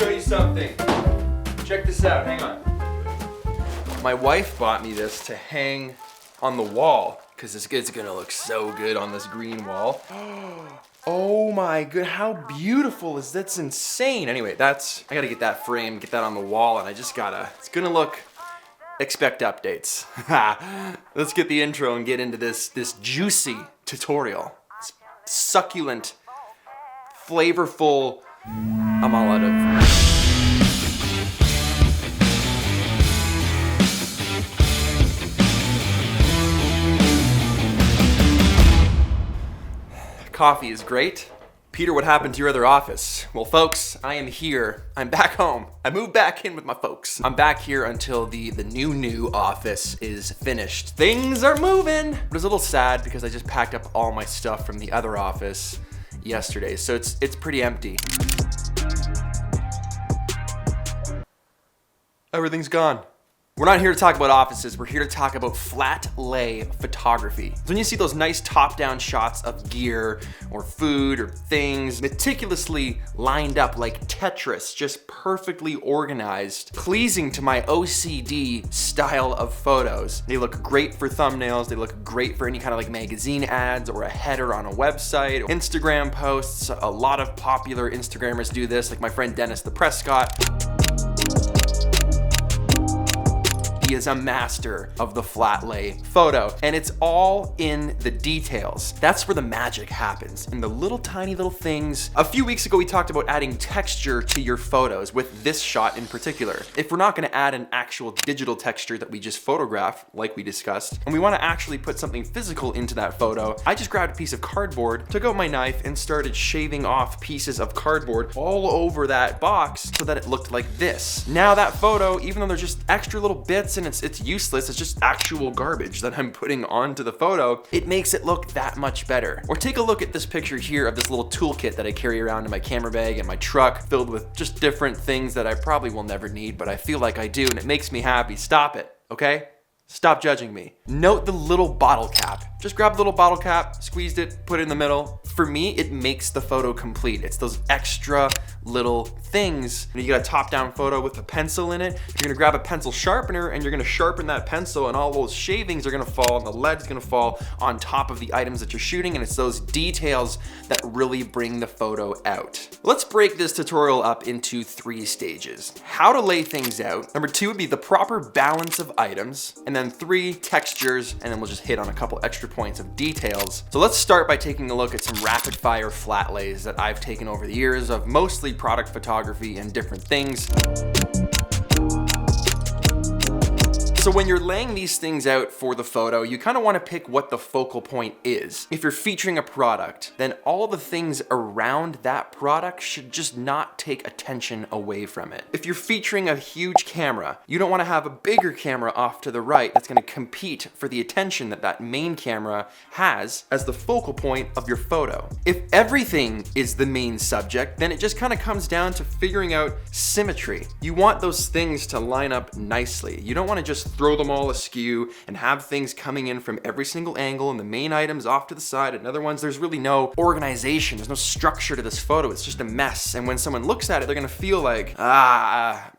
show you something. Check this out, hang on. My wife bought me this to hang on the wall because it's gonna look so good on this green wall. Oh my god, how beautiful is that? That's insane. Anyway, I gotta get that framed, get that on the wall, and it's gonna look, expect updates. Let's get the intro and get into this juicy tutorial. It's succulent, flavorful, I'm all out of... Coffee is great. Peter, what happened to your other office? Well, folks, I am here. I'm back home. I moved back in with my folks. I'm back here until the new office is finished. Things are moving. It was a little sad because I just packed up all my stuff from the other office yesterday, so it's pretty empty. Everything's gone. We're not here to talk about offices, we're here to talk about flat lay photography. So when you see those nice top-down shots of gear or food or things meticulously lined up like Tetris, just perfectly organized, pleasing to my OCD style of photos. They look great for thumbnails, they look great for any kind of like magazine ads or a header on a website, Instagram posts. A lot of popular Instagrammers do this, like my friend Dennis the Prescott. He is a master of the flat lay photo, and it's all in the details. That's where the magic happens, in the little tiny little things. A few weeks ago, we talked about adding texture to your photos with this shot in particular. If we're not gonna add an actual digital texture that we just photograph, like we discussed, and we wanna actually put something physical into that photo, I just grabbed a piece of cardboard, took out my knife, and started shaving off pieces of cardboard all over that box so that it looked like this. Now that photo, even though there's just extra little bits and it's useless, it's just actual garbage that I'm putting onto the photo, it makes it look that much better. Or take a look at this picture here of this little toolkit that I carry around in my camera bag in my truck, filled with just different things that I probably will never need, but I feel like I do and it makes me happy. Stop it, okay? Stop judging me. Note the little bottle cap. Just grab the little bottle cap, squeezed it, put it in the middle. For me, it makes the photo complete. It's those extra little things. When you get a top-down photo with a pencil in it, you're gonna grab a pencil sharpener and you're gonna sharpen that pencil, and all those shavings are gonna fall and the lead's gonna fall on top of the items that you're shooting, and it's those details that really bring the photo out. Let's break this tutorial up into 3 stages. How to lay things out. Number 2 would be the proper balance of items. And then 3, textures, and then we'll just hit on a couple extra points of details. So let's start by taking a look at some rapid fire flat lays that I've taken over the years of mostly product photography and different things. So when you're laying these things out for the photo, you kind of want to pick what the focal point is. If you're featuring a product, then all the things around that product should just not take attention away from it. If you're featuring a huge camera, you don't want to have a bigger camera off to the right that's going to compete for the attention that that main camera has as the focal point of your photo. If everything is the main subject, then it just kind of comes down to figuring out symmetry. You want those things to line up nicely. You don't want to just throw them all askew and have things coming in from every single angle and the main items off to the side and other ones. There's really no organization. There's no structure to this photo. It's just a mess. And when someone looks at it, they're gonna feel like, I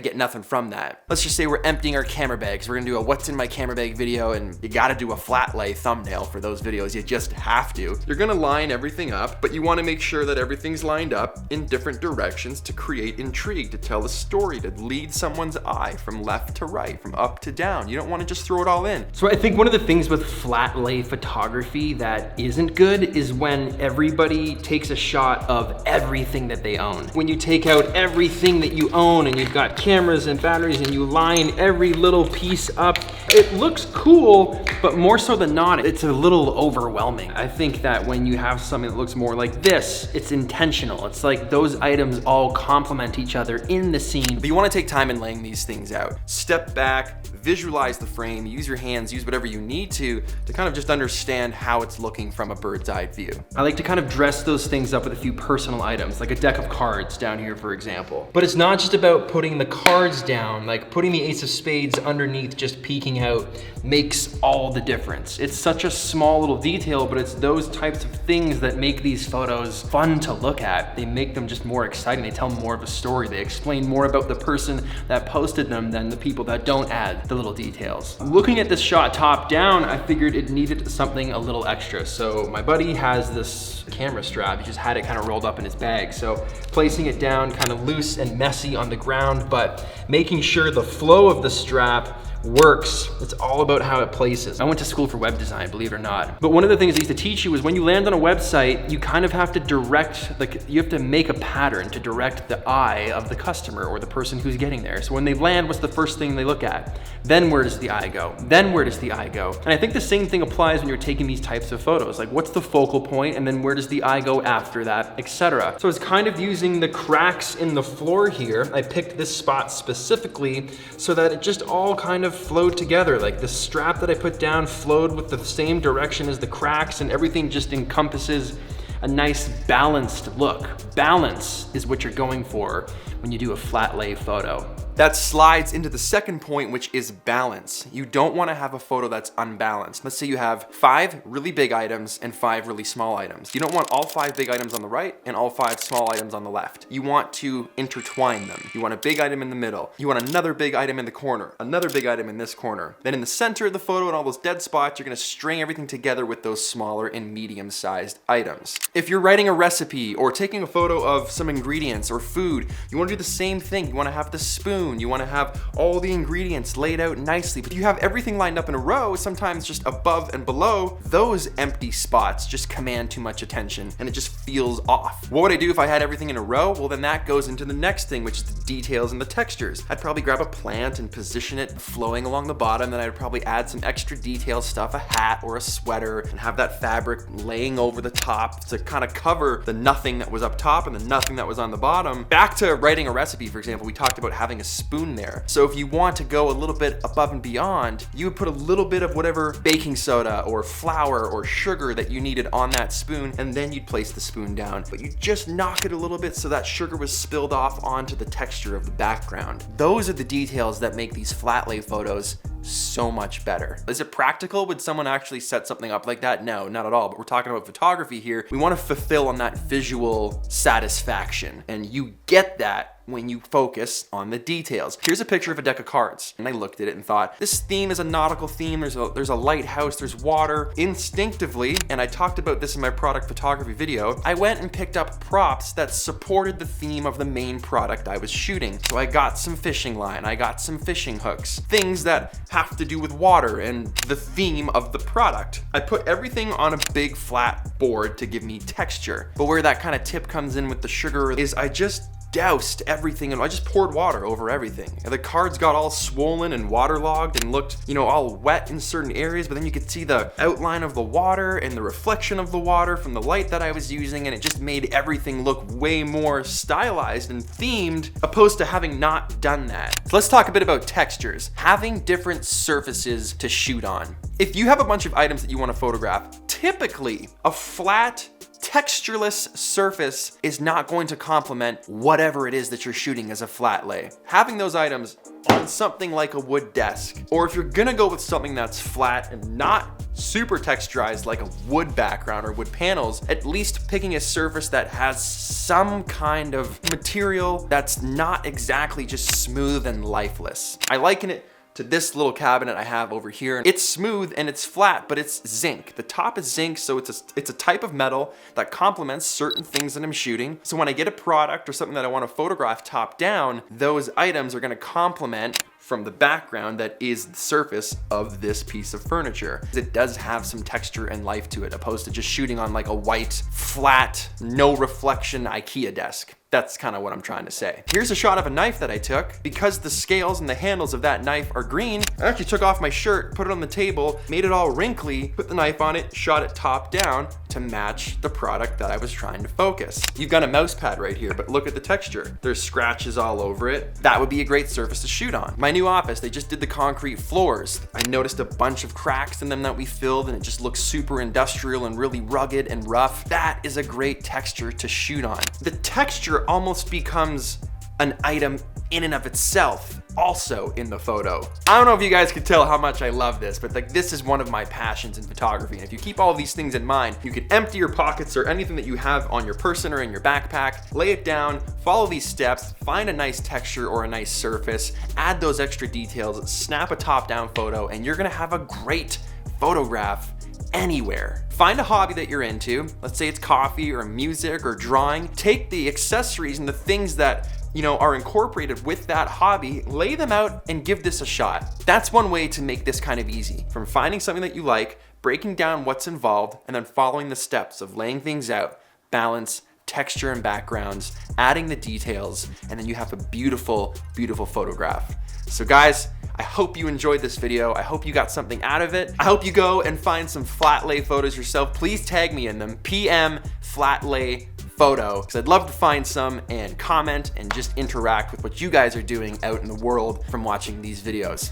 get nothing from that. Let's just say we're emptying our camera bags. We're gonna do a what's in my camera bag video, and you gotta do a flat lay thumbnail for those videos. You just have to. You're gonna line everything up, but you wanna make sure that everything's lined up in different directions to create intrigue, to tell a story, to lead someone's eye from left to right, from up to down. You don't want to just throw it all in. So I think one of the things with flat lay photography that isn't good is when everybody takes a shot of everything that they own. When you take out everything that you own and you've got cameras and batteries and you line every little piece up, it looks cool, but more so than not, it's a little overwhelming. I think that when you have something that looks more like this, it's intentional. It's like those items all complement each other in the scene. But you want to take time in laying these things out. Step back, visualize the frame, use your hands, use whatever you need to kind of just understand how it's looking from a bird's eye view. I like to kind of dress those things up with a few personal items, like a deck of cards down here, for example. But it's not just about putting the cards down, like putting the ace of spades underneath just peeking out makes all the difference. It's such a small little detail, but it's those types of things that make these photos fun to look at. They make them just more exciting. They tell more of a story. They explain more about the person that posted them than the people that don't add the little details. Looking at this shot top down, I figured it needed something a little extra. So my buddy has this camera strap. He just had it kind of rolled up in his bag. So placing it down kind of loose and messy on the ground, but making sure the flow of the strap works. It's all about how it places. I went to school for web design, believe it or not. But one of the things they used to teach you is when you land on a website, you kind of have to direct, like you have to make a pattern to direct the eye of the customer or the person who's getting there. So when they land, what's the first thing they look at? Then where does the eye go? Then where does the eye go? And I think the same thing applies when you're taking these types of photos. Like what's the focal point and then where does the eye go after that, etc. So it's kind of using the cracks in the floor here. I picked this spot specifically so that it just all kind of flowed together. Like the strap that I put down flowed with the same direction as the cracks, and everything just encompasses a nice balanced look. Balance is what you're going for when you do a flat lay photo. That slides into the second point, which is balance. You don't want to have a photo that's unbalanced. Let's say you have 5 really big items and 5 really small items. You don't want all 5 big items on the right and all 5 small items on the left. You want to intertwine them. You want a big item in the middle. You want another big item in the corner, another big item in this corner. Then in the center of the photo and all those dead spots, you're going to string everything together with those smaller and medium-sized items. If you're writing a recipe or taking a photo of some ingredients or food, you want to do the same thing. You want to have the spoon. You want to have all the ingredients laid out nicely, but you have everything lined up in a row, sometimes just above and below. Those empty spots just command too much attention and it just feels off. What would I do if I had everything in a row? Well, then that goes into the next thing, which is the details and the textures. I'd probably grab a plant and position it flowing along the bottom, then I'd probably add some extra detail stuff, a hat or a sweater, and have that fabric laying over the top to kind of cover the nothing that was up top and the nothing that was on the bottom. Back to writing a recipe, for example, we talked about having a spoon there. So if you want to go a little bit above and beyond, you would put a little bit of whatever baking soda or flour or sugar that you needed on that spoon, and then you'd place the spoon down. But you just knock it a little bit so that sugar was spilled off onto the texture of the background. Those are the details that make these flat lay photos so much better. Is it practical? Would someone actually set something up like that? No, not at all. But we're talking about photography here. We want to fulfill on that visual satisfaction, and you get that when you focus on the details. Here's a picture of a deck of cards, and I looked at it and thought, this theme is a nautical theme. There's a lighthouse, there's water. Instinctively, and I talked about this in my product photography video, I went and picked up props that supported the theme of the main product I was shooting. So I got some fishing line, I got some fishing hooks, things that have to do with water and the theme of the product. I put everything on a big flat board to give me texture. But where that kind of tip comes in with the sugar is I just doused everything and I just poured water over everything. And the cards got all swollen and waterlogged and looked, all wet in certain areas, but then you could see the outline of the water and the reflection of the water from the light that I was using, and it just made everything look way more stylized and themed, opposed to having not done that. So let's talk a bit about textures. Having different surfaces to shoot on. If you have a bunch of items that you want to photograph, typically a flat, textureless surface is not going to complement whatever it is that you're shooting as a flat lay. Having those items on something like a wood desk, or if you're gonna go with something that's flat and not super texturized like a wood background or wood panels, at least picking a surface that has some kind of material that's not exactly just smooth and lifeless. I liken it to this little cabinet I have over here. It's smooth and it's flat, but it's zinc. The top is zinc, so it's a type of metal that complements certain things that I'm shooting. So when I get a product or something that I want to photograph top down, those items are going to complement from the background that is the surface of this piece of furniture. It does have some texture and life to it, opposed to just shooting on like a white, flat, no reflection IKEA desk. That's kind of what I'm trying to say. Here's a shot of a knife that I took. Because the scales and the handles of that knife are green, I actually took off my shirt, put it on the table, made it all wrinkly, put the knife on it, shot it top down. to match the product that I was trying to focus. You've got a mouse pad right here, but look at the texture. There's scratches all over it. That would be a great surface to shoot on. My new office, they just did the concrete floors. I noticed a bunch of cracks in them that we filled, and it just looks super industrial and really rugged and rough. That is a great texture to shoot on. The texture almost becomes an item in and of itself also in the photo. I don't know if you guys can tell how much I love this, but like this is one of my passions in photography. And if you keep all of these things in mind, you can empty your pockets or anything that you have on your person or in your backpack, lay it down, follow these steps, find a nice texture or a nice surface, add those extra details, snap a top-down photo, and you're gonna have a great photograph anywhere. Find a hobby that you're into. Let's say it's coffee or music or drawing. Take the accessories and the things that are incorporated with that hobby, lay them out and give this a shot. That's one way to make this kind of easy. From finding something that you like, breaking down what's involved, and then following the steps of laying things out, balance, texture and backgrounds, adding the details, and then you have a beautiful, beautiful photograph. So guys, I hope you enjoyed this video. I hope you got something out of it. I hope you go and find some flat lay photos yourself. Please tag me in them, PM flat lay photo, because I'd love to find some and comment and just interact with what you guys are doing out in the world from watching these videos.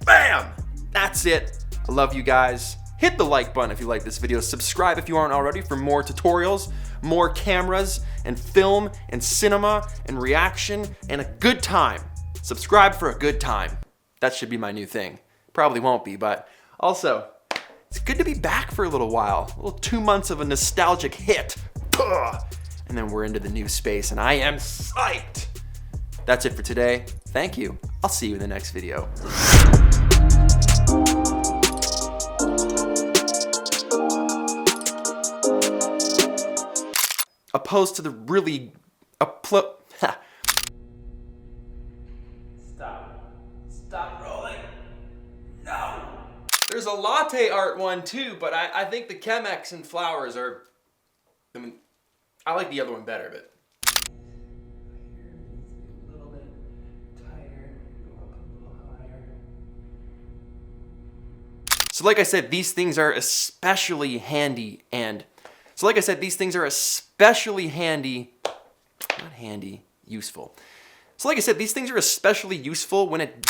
Bam! That's it. I love you guys. Hit the like button if you like this video. Subscribe if you aren't already for more tutorials, more cameras and film and cinema and reaction and a good time. Subscribe for a good time. That should be my new thing. Probably won't be, but also, it's good to be back for a little while. A little 2 months of a nostalgic hit. And then we're into the new space and I am psyched. That's it for today. Thank you. I'll see you in the next video. Opposed to the really Stop rolling. No. There's a latte art one too, but I think the Chemex and flowers are, I like the other one better, but. A little bit tighter, go up a little higher. So like I said, these things are especially handy useful. So like I said, these things are especially useful when it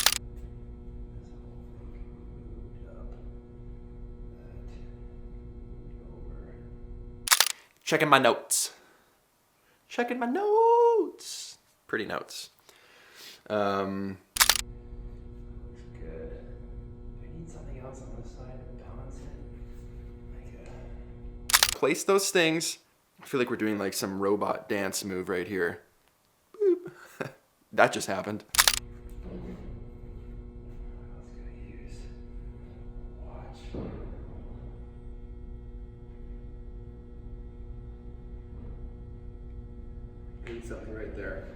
Checking my notes. Pretty notes. Good. I need something else on the side to balance it. Place those things. I feel like we're doing like some robot dance move right here. Boop. That just happened. Something right there.